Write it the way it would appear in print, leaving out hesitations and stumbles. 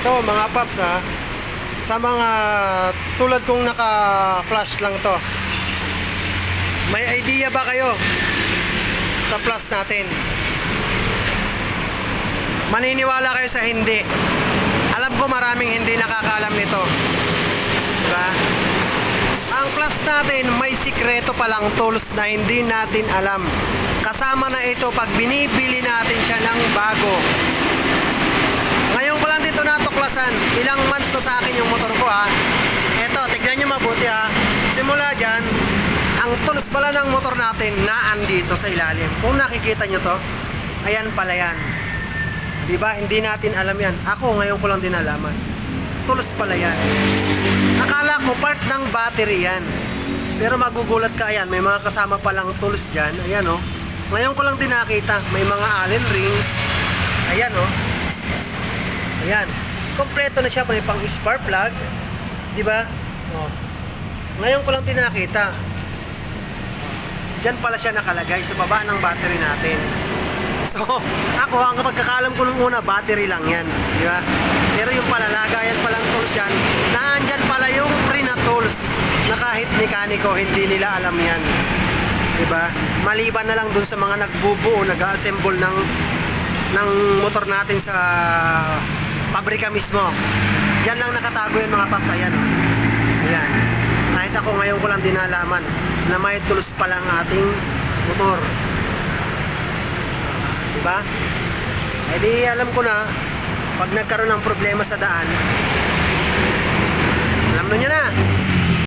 To mga paps ha, sa mga tulad kong naka-flash lang to, may idea ba kayo sa plus natin? Maniniwala kayo sa hindi? Alam ko maraming hindi nakakaalam nito, diba? Ang plus natin may sikreto palang tools na hindi natin alam. Kasama na ito pag binibili natin siya ng bago. Ngayon ko lang dito natuklasan. Ilang months na sa akin yung motor ko ha. Eto, tignan nyo mabuti ha. Simula dyan, ang tools pala ng motor natin na andito sa ilalim. Kung nakikita nyo to, ayan pala yan. Diba? Hindi natin alam yan. Ako ngayon ko lang din alaman. Tools pala yan. Akala ko part ng battery yan. Pero magugulat ka, ayan, may mga kasama palang tools dyan. Ayan o. Ngayon ko lang din nakita. May mga Allen rings. Ayan o. Ayan. Kompleto na siya. May pang spark plug. Diba? O. Ngayon ko lang din nakita. Diyan pala siya nakalagay sa baba ng battery natin. So, ako, ang pagkakalam ko nung una, battery lang yan. Di ba? Pero yung palalagayan palang tools yan, naandyan pala yung pre na tools na kahit mekaniko, hindi nila alam yan. Di ba? Maliban na lang dun sa mga nagbubuo, nag-assemble ng motor natin sa pabrika mismo. Yan lang nakatago yung mga paps. Ayan. Ayan. Kahit ako ngayon ko lang dinalaman na may tools pala ang ating motor. Diba? Eh di alam ko na pag nagkaroon ng problema sa daan, alam nyo na